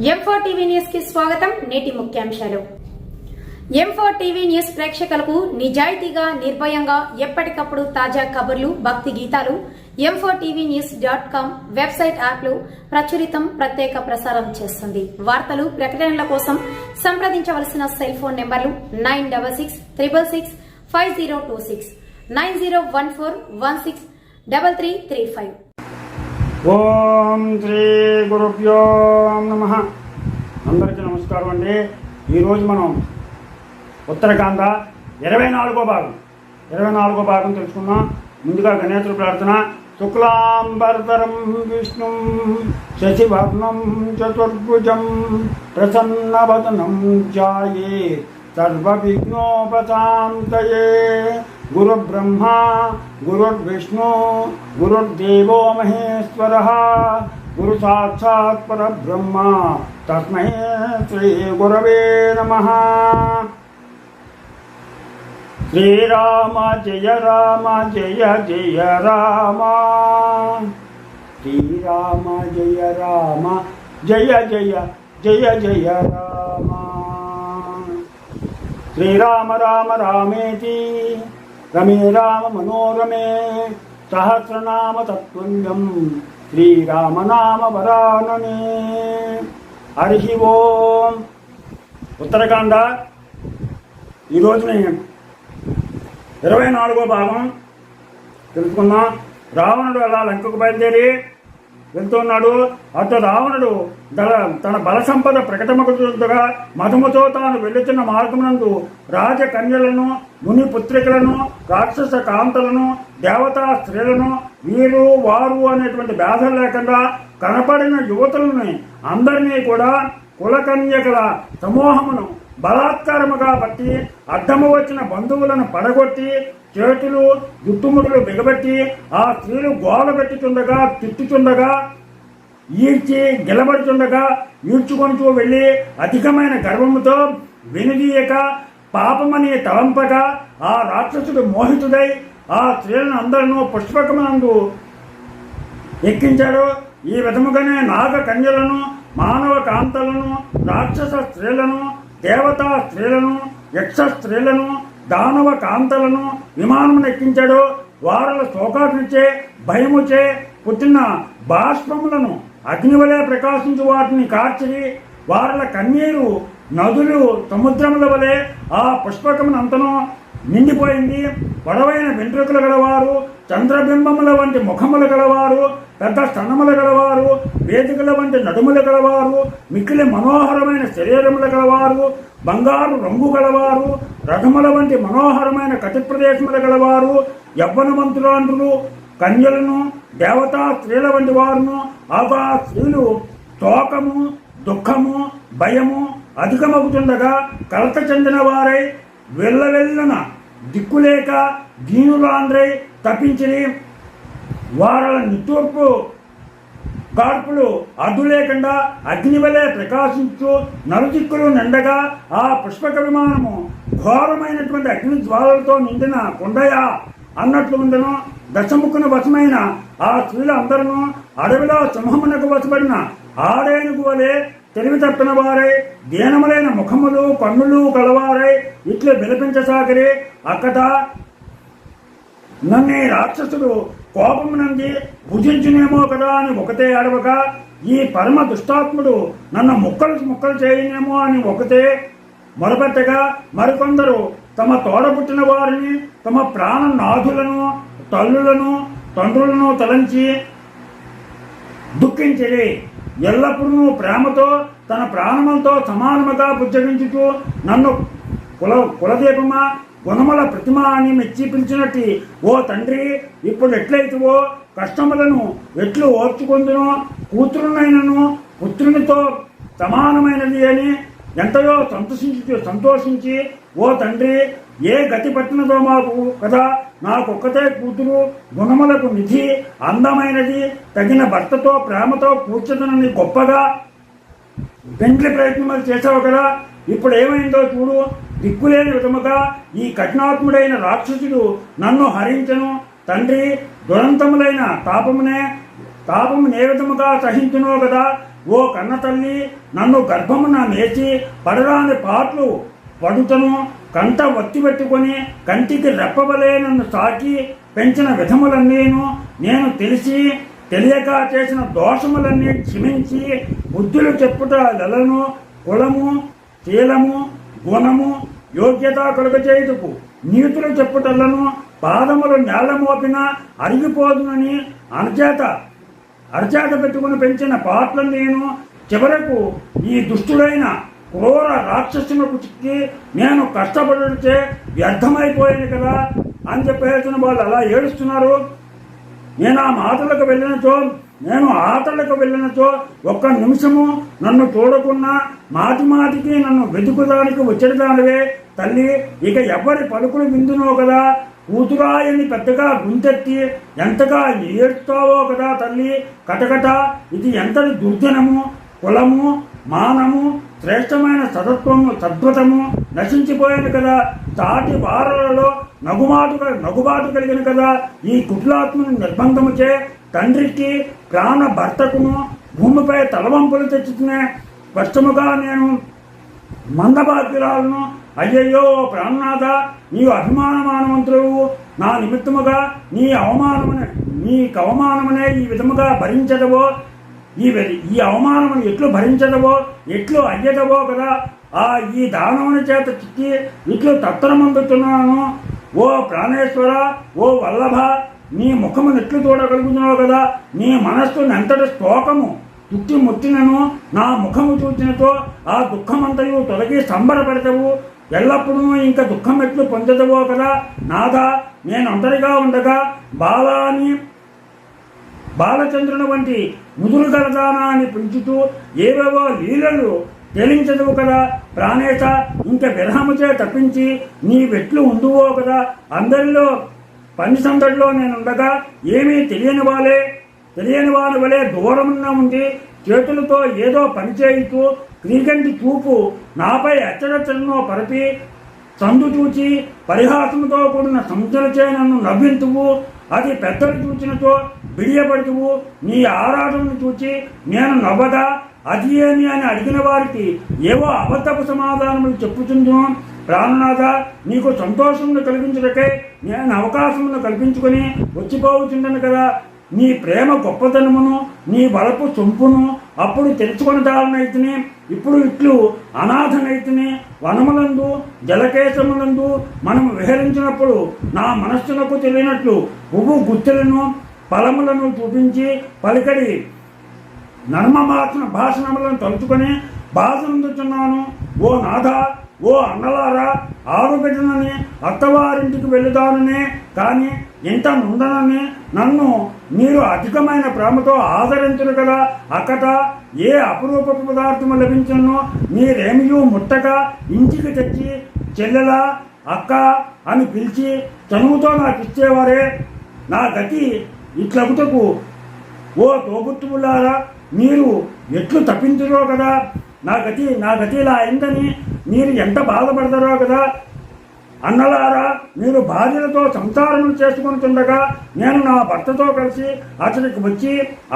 M4 TV news కి స్వాగతం. నేటి ముఖ్యాంశాలు. M4 టీవీ న్యూస్ ప్రేక్షకులకు నిజాయితీగా, నిర్భయంగా ఎప్పటికప్పుడు తాజా కబుర్లు, భక్తి గీతాలు m4tvnews.com వెబ్సైట్ యాప్లు ప్రచురితం, ప్రత్యేక ప్రసారం చేస్తుంది. వార్తలు, ప్రకటనల కోసం సంప్రదించవలసిన సెల్ ఫోన్ నెంబర్లు 9666665026 9014163335. ఓం శ్రీ గురుభ్యో నమః. అందరికీ నమస్కారం అండి. ఈరోజు మనం ఉత్తరాఖండ 24వ భాగం తెలుసుకున్నాం. ముందుగా గణేశుడి ప్రార్థన. శుక్లాంబరధరం విష్ణుం శశివర్ణం చతుర్భుజం ప్రసన్నవదనం ధ్యాయే సర్వవిఘ్నోపశాంతయే. గురుబ్రహ్మా గురుర్విష్ణు గురుర్దేవో మహేశ్వరః గురు సాక్షాత్ పరబ్రహ్మ తస్మై శ్రీ గురవే నమః. శ్రీరామ జయ రామ జయ జయ రామ, శ్రీరామ జయ రామ జయ జయ జయ జయ రామ. శ్రీరామ రామ రామేతి రమే రామ మనోరమే సహస్రనామ తత్పుణ్యం శ్రీరామ నామ వరాననే. హరి ఓం. ఉత్తరాఖండ ఈరోజు 24వ భాగం తెలుసుకుందాం. రావణుడు అలా లంకకు బయలుదేరి వెళ్తున్నాడు. అటు రావణుడు తన బల సంపద ప్రకటమగుతుండగా మధుమతో తాను వెళ్తున్న మార్గమునందు రాజకన్యలను, ముని పుత్రికలను, రాక్షస కాంతలను, దేవతా స్త్రీలను, వీరు వారు అనేటువంటి భేదం లేకుండా కనపడిన యువతులని అందరినీ కూడా కులకన్యకల సమూహమును బలాత్కారముగా పట్టి అడ్డము వచ్చిన బంధువులను పడగొట్టి చేతులు జుట్టుముడులు బిగబెట్టి ఆ స్త్రీలు గోల పెట్టుచుండగా, తిట్టుచుండగా, ఈడ్చి గిలబడుచుండగా ఈడ్చుకొనిచూ వెళ్లి అధికమైన గర్వముతో వెనుదీయక పాపమని తలంపక ఆ రాక్షసుడు మోహితుడై ఆ స్త్రీలను అందరినూ పుష్పకమునందు ఎక్కించాడు. ఈ విధముగానే నాగ కన్యలను, మానవ కాంతలను, రాక్షస స్త్రీలను, దేవతా స్త్రీలను, యక్ష స్త్రీలను, దానవ కాంతలను విమానమును ఎక్కించాడు. వారల శోకాగ్నిచే భయముచే పుట్టిన బాష్పములను అగ్నివలే ప్రకాశించు వాటిని కార్చి వారల కన్నీరు నదులు సముద్రముల వలె ఆ పుష్పకమునంతను నిండిపోయింది. పొడవైన వెంట్రుకలు గలవారు, చంద్రబింబముల వంటి ముఖములు గలవారు, పెద్ద స్తనములు గలవారు, వేదికల వంటి నడుములు గలవారు, మిక్కిలి మనోహరమైన శరీరములు గలవారు, బంగారు రంగు గలవారు, రథముల వంటి మనోహరమైన కటి ప్రదేశములు గలవారు, యవ్వనవంతులంటులు, కన్యలను, దేవతా స్త్రీల వంటి వారును. ఆ స్త్రీలు శోకము, దుఃఖము, భయము అధికమవుతుండగా కలత చెందిన వారై వెళ్ళన దిక్కులేక దీనులాండ్రై తప్పించి వారల నిట్టూర్పు గాడ్పులు అడ్డు లేకుండా అగ్నివలే ప్రకాశించు నలుదిక్కులు నిండగా ఆ పుష్పక విమానము ఘోరమైనటువంటి అగ్ని జ్వాలలతో నిండిన కొండయ అన్నట్లు ఉండను. దశముఖున వశమైన ఆ స్త్రీలు అందరూ అడవిలో సింహమునకు వశపడిన ఆడేనుగు వలె తెలివి తప్పిన వారై దీనములైన ముఖములు కన్నులు కలవారై ఇట్లు విలపించసాగరి. అక్కట నన్ను రాక్షసుడు కోపమునంది భుజించునేమో కదా అని ఒకటే అడవక, ఈ పరమ దుష్టాత్ముడు నన్ను ముక్కలు చేయనేమో అని ఒకటే మొరపెట్టగా, మరికొందరు తమ తోడబుట్టిన వారిని, తమ ప్రాణనాథులను, తల్లులను, తండ్రులను తలంచి దుఃఖించిరి. ఎల్లప్పుడూ ప్రేమతో తన ప్రాణములతో సమానముగా బుజ్జగించుతూ నన్ను కులదీపమా, గుణముల ప్రతిమ అని మెచ్చి పిలిచినట్టు, ఓ తండ్రి, ఇప్పుడు ఎట్లయితేవో కష్టములను ఎట్లు ఓర్చుకొందునో, కూతురునైనను పుత్రునితో సమానమైనది అని ఎంతయో సంతోషించి, ఓ తండ్రి, ఏ గతి పట్టినదో మాకు కదా, నాకొక్కతే కూతురు, గుణములకు నిధి, అందమైనది, తగిన భర్తతో ప్రేమతో కూర్చుదనని గొప్పగా పెండ్లి ప్రయత్నములు చేసావు కదా, ఇప్పుడు ఏమైందో చూడు. దిక్కులేని విధముగా ఈ కఠినాత్ముడైన రాక్షసుడు నన్ను హరించను. తండ్రి, దురంతములైన తాపమునే విధముగా సహించునో కదా, ఓ కన్న తల్లి, నన్ను గర్భమున నేసి పడరాని పాటలు పడుతను కంట ఒత్తి పెట్టుకొని కంటికి రెప్పవలే నన్ను సాకి పెంచిన విధములన్నీను నేను తెలిసి తెలియక చేసిన దోషములన్నీ క్షమించి బుద్ధులు చెప్పుట లలను కులము శీలము గుణము యోగ్యత కలుగచేయుటకు నీతులు చెప్పుటలను పాదములు నేల మోపిన అరిగిపోదునని అరచేత పెట్టుకుని పెంచిన పాటలను నేను చివరకు ఈ దుష్టుడైన క్రూర రాక్షసులకు చిక్కి నేను కష్టపడితే వ్యర్థమైపోయాను కదా అని చెప్పేసిన వాళ్ళు అలా ఏడుస్తున్నారు. నేను ఆ మాటలకు వెళ్ళినచో ఒక్క నిమిషము నన్ను చూడకున్నా మాటికి నన్ను వెతుకుదానికి వచ్చేదానివే తల్లి. ఇక ఎవరి పలుకులు విందునో కదా, కూతురాయని పెద్దగా గుంతెత్తి ఎంతగా ఏడుస్తావో కదా తల్లి. కటకట ఇది ఎంతటి దుర్జనము, కులము, మానము, శ్రేష్టమైన సద్వతము నశించిపోయాను కదా. తాటి వారలలో నగుబాటు కలిగిన కదా. ఈ కుట్లాత్మను నిర్బంధముచే తండ్రికి ప్రాణ భర్తకును భూమిపై తలవంపులు తెచ్చుకునే స్పష్టముగా నేను మందభాగ్యురాలను. అయ్యయ్యో ప్రాణనాథ, నీవు అభిమానమానవంతుడు. నా నిమిత్తముగా నీకు అవమానమనే ఈ విధముగా భరించదవో, ఈ అవమానమును ఎట్లు భరించదవో, ఎట్లు అయ్యదవో కదా. ఈ దానముని చేత చిక్కి ఇట్లు తత్తరమందుతున్నాను. ఓ ప్రాణేశ్వర, ఓ వల్లభ, నీ ముఖమును ఎట్లు చూడగలుగుతున్నావు కదా. నీ మనస్సును ఎంతటి స్తోకము ముట్టినను నా ముఖము చూచినతో ఆ దుఃఖమంతయు తొలగి సంబరపడతావు. ఎల్లప్పుడూ ఇంకా దుఃఖం ఎట్లు పొందదవో కదా. నాథ, నేను ఒంటరిగా ఉండగా బాలచంద్రుని వంటి ముదురు గలదానా అని పిలుచుతూ ఏవేవో లీలలు తేలించదువు కదా. ప్రాణేశ, ఇంక విరహముచే తప్పించి నీ వెట్లు ఉందువో కదా. అందరిలో పని సందడిలో నేనుండగా ఏమీ తెలియని వాని వలె దూరమున్న ఉండి చేతులతో ఏదో పని చేయుతూ క్రీగంటి చూపు నాపై అచ్చడచ్చడనో పరపి సందు చూచి పరిహాసముతో కూడిన సంచలచే నన్ను నవ్వింతువు. అది పెద్దలు చూచినతో బిడియపడుతువు. నీ ఆరాధనను చూచి నేను నవ్వగా అది ఏమి అని అడిగిన వారికి ఏవో అబద్ధపు సమాధానములు చెప్పుచుందును. ప్రాణనాథ, నీకు సంతోషమును కలిగించుటకే నేను అవకాశమును కల్పించుకొని వచ్చిపోవుచుండను కదా. నీ ప్రేమ గొప్పతనమును, నీ బలపు సొంపును అప్పుడు తెలుసుకొనదాలనైతిని. ఇప్పుడు ఇట్లు అనాథనైతిని. వనములందు జలకేశములందు మనము విహరించినప్పుడు నా మనస్సునకు తెలియనట్లు పువ్వు గుత్తులను ఫలములను చూపించి పలికడి భాషణములను తలుచుకొని బాధనందుతున్నాను. ఓ నాథ, ఓ అన్నలారా, ఆరుబిడ్డనని అత్తవారింటికి వెళ్ళుదాననే కానీ ఇంత నుండనని నన్ను మీరు అధికమైన ప్రేమతో ఆదరించరు కదా. అక్కట ఏ అపురూప పదార్థము లభించను మీరేమియూ ముట్టక ఇంటికి తెచ్చి చెల్లెలా, అక్క అని పిలిచి చనువుతో నాకు ఇచ్చేవారే. నా గతి ఇట్లగుటకు ఓ తోబుట్టువులారా, మీరు ఎట్లు తప్పించరో కదా. నా గతి ఇలా అయిందని మీరు ఎంత బాధపడతారో కదా. అన్నలారా, మీరు భార్యలతో సంసారములు చేసుకుంటుండగా నేను నా భర్తతో కలిసి అతనికి వచ్చి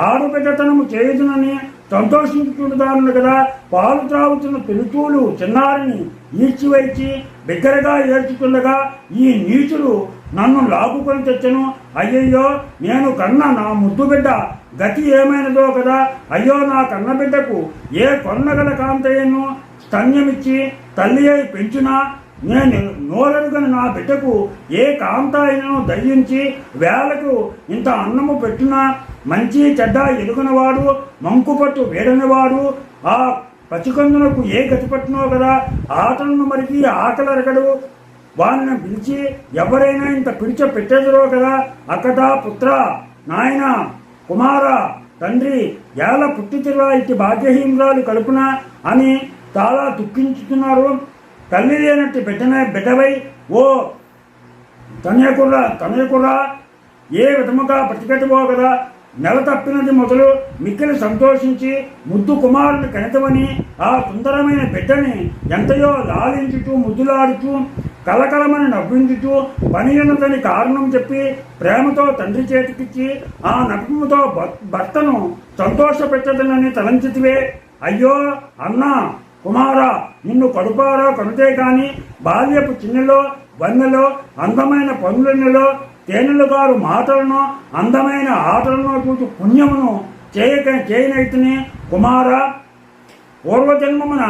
ఆడుబిడ్డతనము చేయుదునని సంతోషించుకుంటున్నాను కదా. పాలు త్రాగుతున్న పిలుచూలు చిన్నారిని ఈడ్చివైచి బిగ్గరగా ఏడ్చుతుండగా ఈ నీచులు నన్ను లాగుకొని తెచ్చను. అయ్యయ్యో, నేను కన్న నా ముద్దు బిడ్డ గతి ఏమైనదో కదా. అయ్యో, నా కన్న బిడ్డకు ఏ కొన్నగల కాంతయ్యను స్తన్యమిచ్చి తల్లి అయి పెంచునా. నేను నోరెరుగని నా బిడ్డకు ఏ కాంతాయనను దయ్యించి వేలకు ఇంత అన్నము పెట్టినా. మంచి చెడ్డ ఎరుగనివాడు, మంకుపట్టు వేడనివాడు ఆ పచ్చికందునకు ఏ గతి పట్టినో కదా. ఆటలను మరికి ఆకలరగడు. వారిని పిలిచి ఎవరైనా ఇంత పిడిచ పెట్టేదరో కదా. అక్కట పుత్ర, నాయన, కుమార, తండ్రి, ఏల పుట్టితిరా ఇట్టి భాగ్యహీనరాలు కలుపున అని చాలా దుఃఖించుతున్నారు. తల్లి లేనట్టు బిడ్డవై ఓ తనయకుర్రా ఏ విధముగా బ్రతికటివో కదా. నెల తప్పినది మొదలు మిక్కిలి సంతోషించి ముద్దు కుమారుని కనితమని ఆ సుందరమైన బిడ్డని ఎంతయో లాలించుతూ ముద్దులాడుతూ కలకలమని నవ్వించుతూ పనియున్నదని కారణం చెప్పి ప్రేమతో తండ్రి చేతికిచ్చి ఆ నవ్వుతో భర్తను సంతోషపెట్టదనని తలంచితివే. అయ్యో అన్నా కుమారా, నిన్ను కడుపారా కనుతే కాని బాల్యపు చిన్నెలో వన్నెలో అందమైన పనులెన్నెలో తేనెలు గారు మాటలను అందమైన ఆటలను చూసి పుణ్యమును చేయనైతిని కుమారా. పూర్వజన్మమున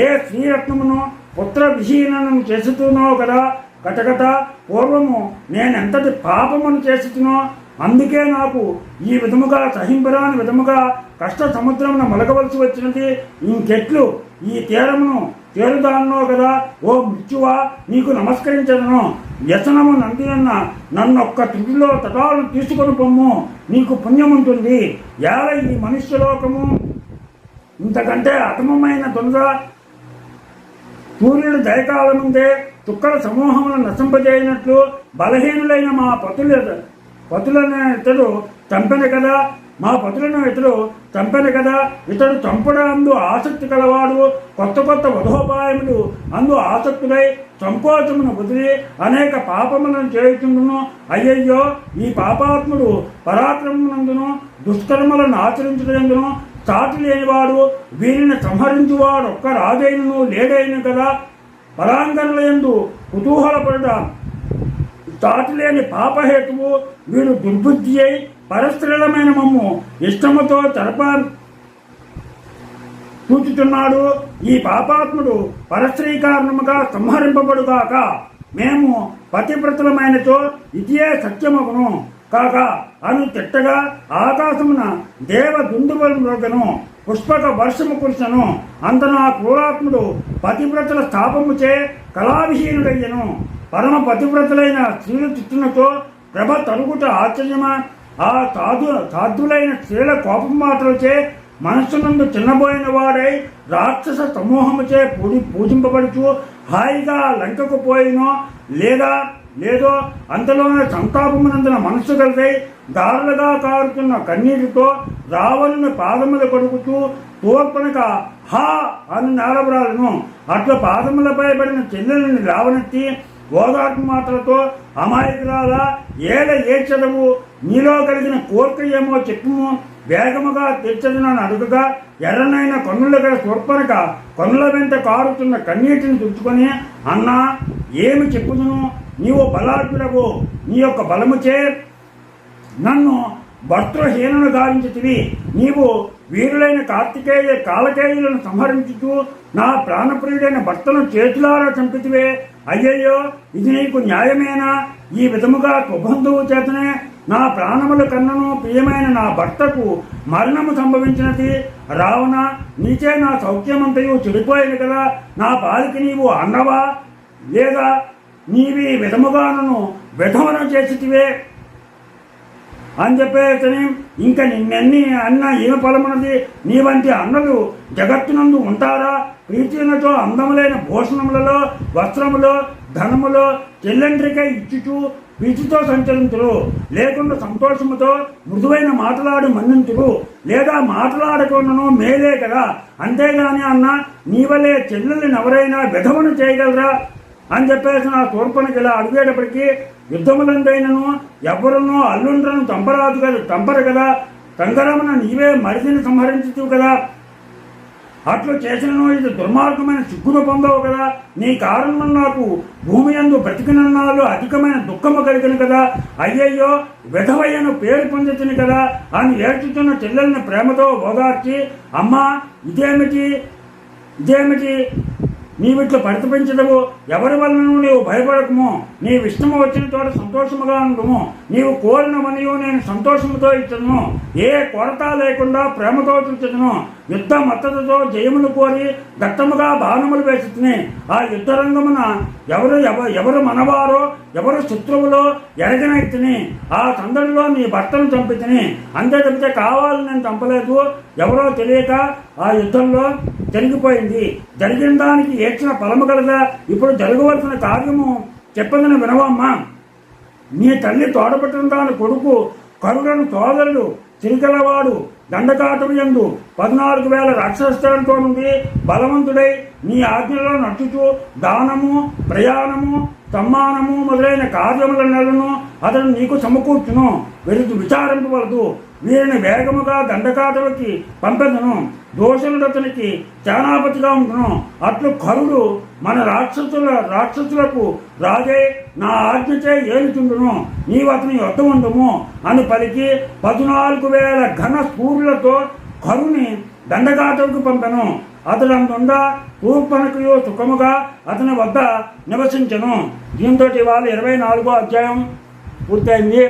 ఏ శ్రీరత్నమును పుత్ర విహీనను చేస్తున్నో కదా కటకట పూర్వము నేనెంతటి పాపమును చేస్తున్నో అందుకే నాకు ఈ విధముగా సహింపరాని విధముగా కష్ట సముద్రమున మొలగవలసి వచ్చినది. ఇంకెట్లు ఈ తీరమును చేరుదాన్నో కదా. ఓ మృత్యువా, నీకు నమస్కరించదను. వ్యసనము నందినన్న నన్నొక్క త్రుటిలో తటాలను తీసుకొని పొమ్ము, నీకు పుణ్యముంటుంది. ఏల ఈ మనుష్యలోకము ఇంతకంటే అతమమైన దొంగ సూర్యుడు దయకాలముందే చుక్కల సమూహములను నశింపజేయనట్లు బలహీనులైన మా పతులను ఇతడు చంపెన కదా. మా పతులను ఇతడు చంపెన కదా. ఇతడు చంపడం అందు ఆసక్తి కలవాడు. కొత్త కొత్త వధోపాయములు అందు ఆసక్తులై సంకోచమును వదిలి అనేక పాపములను చేయుచుండును. అయ్యయ్యో, ఈ పాపాత్ముడు పరాక్రమమునందును దుష్కర్మలను ఆచరించడందును సాటి లేనివాడు. వీరిని సంహరించువాడు ఒక్క రాజైనను లేడైన కదా. పరాంగణులందు కుతూహలపడ సాటి లేని పాపహేతువు వీడు దుర్బుద్ధి అయి పరస్త్రీలమైన మమ్ము ఇష్టముతో చూచుతున్నాడు. ఈ పాపాత్ముడు పరస్త్రీ కారణముగా సంహరింపబడుగాక. మేము పతివ్రతలమైనతో ఇదే సత్యమగును కాక అని తిట్టగా ఆకాశమున దేవ దుందుబలను పుష్పక వర్షము కురిసెను. అంత నా క్రూరాత్ముడు పతివ్రతల స్థాపముచే కళావిహీనుడయ్యను. పరమ పతివ్రతలైన స్త్రీలు చుట్టునతో ప్రభ తరుగుట ఆశ్చర్యమా. ఆ సాధులైన స్త్రీల కోపం మాటలచే మనస్సునందు చిన్నబోయిన వాడై రాక్షస సమూహముచే పూజింపబడుచు హాయిగా లంకకు పోయినో లేదో అంతలోనే సంతాపమునందున మనస్సు కలిసై దారులుగా కారుతున్న కన్నీటితో రావణుని పాదములు కడుగుతూ తోర్పనక హా అని నేలబరాలను. అట్లా పాదములపై పడిన చెల్లెలని లేవనెత్తి ఓదార్పు మాటలతో అమాయకురాలా ఏ చదువు నీలో కలిగిన కోరిక ఏమో చెప్పుము, వేగముగా తీర్చదునని అడుగుగా ఎర్రనైన కన్నుల గల తోర్పనక కన్నుల వెంట కారుతున్న కన్నీటిని తుడుచుకొని అన్నా ఏమి చెప్పుదును, నీవు బలాఢ్యుడవు. నీ యొక్క బలముచే నన్ను భర్తృహీనను గావించితివి. నీవు వీరులైన కాలకేయులను సంహరించుతూ నా ప్రాణప్రియుడైన భర్తను చేతులారా చంపితివే. అయ్యయ్యో, ఇది నీకు న్యాయమేనా? ఈ విధముగా స్వబంధువు చేతనే నా ప్రాణముల కన్నను ప్రియమైన నా భర్తకు మరణము సంభవించినది. రావణ, నీచే నా సౌఖ్యమంతయు చెడిపోయింది కదా. నా పాలికి నీవు అన్నవా లేదా? నీవి విధముగా నన్ను విధవన చేసితివే అని చెప్పేసని ఇంక నిన్నెన్ని అన్న ఏమి ఫలమున్నది? నీ వంటి అన్నలు జగత్తునందు ఉంటారా? ప్రీతిలతో అందములైన భూషణములలో వస్త్రములో ధనములో చెల్లెండ్రికై ఇచ్చుచు ప్రీతితో సంచరించురు. లేకుండా సంతోషముతో మృదువైన మాటలాడి మన్నించురు. లేదా మాట్లాడకుండాను మేలే కదా. అంతేగాని అన్న నీవలే చెల్లెల్ని ఎవరైనా విధవను చేయగలరా అని చెప్పేసి నా తోర్పనకి ఇలా అడిగేటప్పటికీ యుద్ధములందైనను ఎవరునో అల్లుండ్రను చంపరు కదా. కంగరమున నీవే మరిదిని సంహరించుతూ కదా. అట్లు చేసినను ఇది దుర్మార్గమైన సిగ్గును పొందవు కదా. నీ కారణం నాకు భూమి యందు బ్రతికినన్నాళ్ళు అధికమైన దుఃఖము కలిగిన కదా. అయ్యయ్యో, విధవయ్యను పేరు పొందుతుంది కదా అని ఏడ్చుతున్న చెల్లెల్ని ప్రేమతో ఓదార్చి అమ్మా ఇదేమిటి నీవిట్లు పరితపించడము, ఎవరి వలనను నీవు భయపడకము. నీవు ఇష్టము వచ్చిన చోట సంతోషముగా ఉండము. నీవు కోరినవనియు నేను సంతోషముతో ఇచ్చను. ఏ కొరత లేకుండా ప్రేమతో చూచను. యుద్ధ మద్దతుతో జయమును కోరి దట్టముగా బాణములు వేసి ఆ యుద్ధ రంగమున ఎవరు మనవారో ఎవరు శత్రువులో ఎరగనైతిని. ఆ సందడిలో నీ భర్తను చంపితిని. అంతే తప్పితే కావాలని నేను చంపలేదు. ఎవరో తెలియక ఆ యుద్ధంలో జరిగిపోయింది. జరిగిన దానికి ఏడ్చిన ఫలము కలదా. ఇప్పుడు జరగవలసిన కార్యము చెప్పదని వినవమ్మా. నీ తల్లి తోడబెట్టిన దాని కొడుకు కరులను సోదరుడు చిరికలవాడు దండకాటం యందు 14,000 రాక్షసంతో నుండి బలవంతుడై నీ ఆజ్ఞలో నడుచుచు దానము ప్రయాణము సమ్మానము మొదలైన కార్యములను అతను నీకు సమకూర్చును. విచారింపవలదు. వీరిని వేగముగా దండకాటలకి పంపెదను. దోషులతనికి సేనాపతిగా ఉంటును. అట్లు కరుడు మన రాక్షసులకు రాజే నా ఆజ్ఞచే ఏలుచుండును. నీవు అతని యొద్ద ఉండుము అని పలికి 14,000 ఘన స్ఫూర్లతో కరుని దండకాటలకు పంపెను. అతడు అందుండా తూర్పనకు సుఖముగా అతని వద్ద నివసించను. దీంతో ఇవాళ 24వ అధ్యాయం పూర్తయింది.